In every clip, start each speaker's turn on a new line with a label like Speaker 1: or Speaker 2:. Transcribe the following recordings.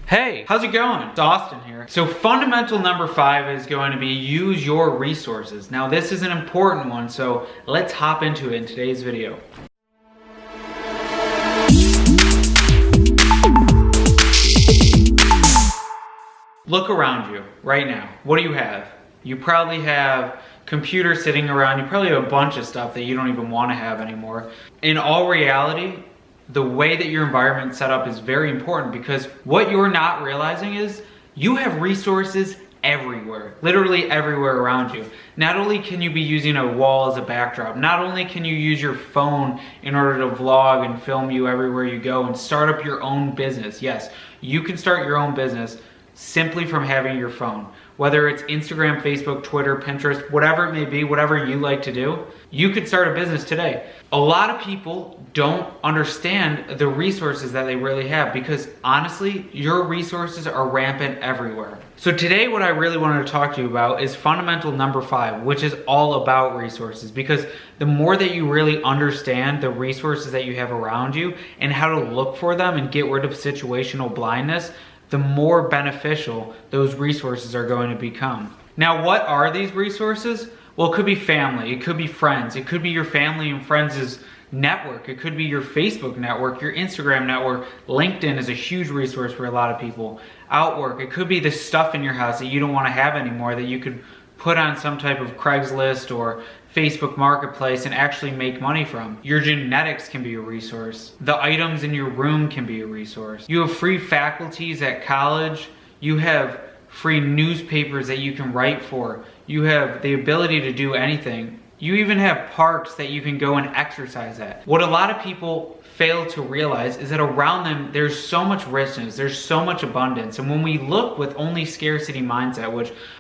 Speaker 1: Hey, how's it going? It's Austin here. So fundamental number 5 is going to be use your resources. Now this is an important one, so let's hop into it in today's video. Look around you right now. What do you have? You probably have computers sitting around. You probably have a bunch of stuff that you don't even want to have anymore. In all reality, the way that your environment's set up is very important, because what you're not realizing is you have resources everywhere, literally everywhere around you. Not only can you be using a wall as a backdrop, not only can you use your phone in order to vlog and film you everywhere you go and start up your own business. Yes, you can start your own business simply from having your phone. Whether it's Instagram, Facebook, Twitter, Pinterest, whatever it may be, whatever you like to do, you could start a business today. A lot of people don't understand the resources that they really have, because honestly, your resources are rampant everywhere. So today what I really wanted to talk to you about is fundamental number 5, which is all about resources, because the more that you really understand the resources that you have around you and how to look for them and get rid of situational blindness, the more beneficial those resources are going to become. Now, what are these resources? Well, it could be family, it could be friends, it could be your family and friends' network, it could be your Facebook network, your Instagram network. LinkedIn is a huge resource for a lot of people. Outwork, it could be the stuff in your house that you don't want to have anymore that you could put on some type of Craigslist or Facebook Marketplace and actually make money from. Your genetics can be a resource. The items in your room can be a resource. You have free faculties at college. You have free newspapers that you can write for. You have the ability to do anything. You even have parks that you can go and exercise at. What a lot of people fail to realize is that around them there's so much richness, there's so much abundance. And when we look with only scarcity mindset,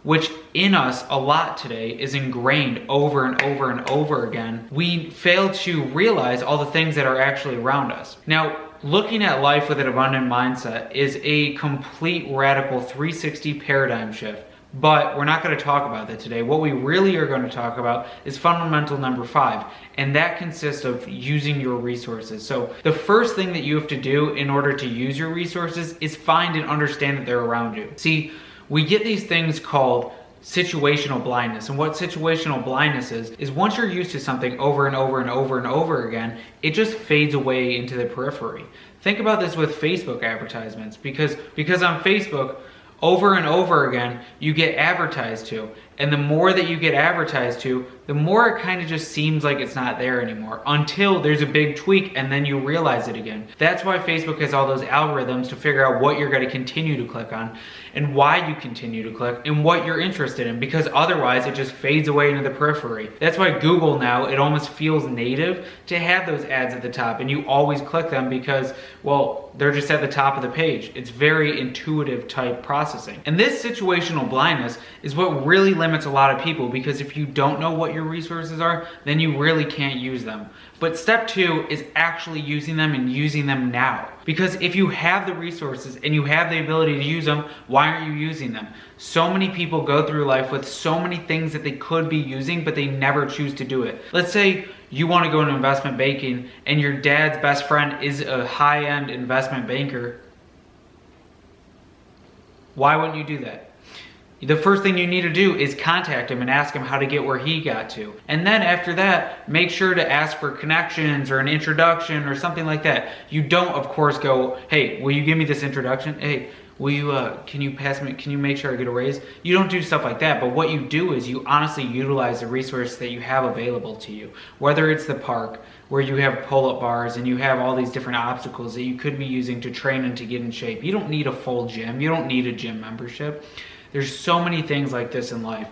Speaker 1: which in us a lot today is ingrained over and over and over again, we fail to realize all the things that are actually around us. Now, looking at life with an abundant mindset is a complete radical 360 paradigm shift. But we're not going to talk about that today. What we really are going to talk about is fundamental number 5, and that consists of using your resources. So the first thing that you have to do in order to use your resources is find and understand that they're around you. See, we get these things called situational blindness, and what situational blindness is once you're used to something over and over and over and over again, it just fades away into the periphery. Think about this with Facebook advertisements, because on Facebook, over and over again, you get advertised to. And the more that you get advertised to, the more it kind of just seems like it's not there anymore, until there's a big tweak and then you realize it again. That's why Facebook has all those algorithms to figure out what you're going to continue to click on and why you continue to click and what you're interested in, because otherwise it just fades away into the periphery. That's why Google now, it almost feels native to have those ads at the top and you always click them because, well, they're just at the top of the page. It's very intuitive type processing. And this situational blindness is what really limits a lot of people, because if you don't know what your resources are, then you really can't use them. But step 2 is actually using them and using them now. Because if you have the resources and you have the ability to use them, why aren't you using them? So many people go through life with so many things that they could be using, but they never choose to do it. Let's say you want to go into investment banking and your dad's best friend is a high-end investment banker. Why wouldn't you do that? The first thing you need to do is contact him and ask him how to get where he got to. And then after that, make sure to ask for connections or an introduction or something like that. You don't, of course, go, hey, will you give me this introduction? Hey, will you, can you make sure I get a raise? You don't do stuff like that, but what you do is you honestly utilize the resource that you have available to you. Whether it's the park, where you have pull-up bars and you have all these different obstacles that you could be using to train and to get in shape. You don't need a full gym. You don't need a gym membership. There's so many things like this in life.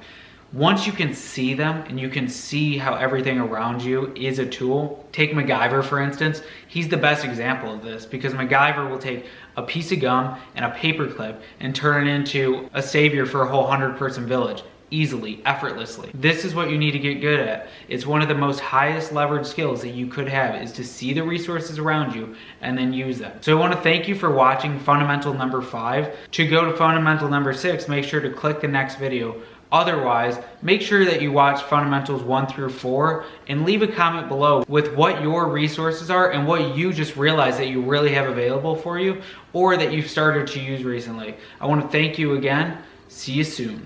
Speaker 1: Once you can see them and you can see how everything around you is a tool, take MacGyver for instance. He's the best example of this, because MacGyver will take a piece of gum and a paper clip and turn it into a savior for a whole 100-person village. Easily, effortlessly. This is what you need to get good at. It's one of the most highest leveraged skills that you could have, is to see the resources around you and then use them. So I want to thank you for watching fundamental number 5. To go to fundamental number 6, make sure to click the next video. Otherwise, make sure that you watch Fundamentals 1 through 4 and leave a comment below with what your resources are and what you just realized that you really have available for you or that you've started to use recently. I want to thank you again. See you soon.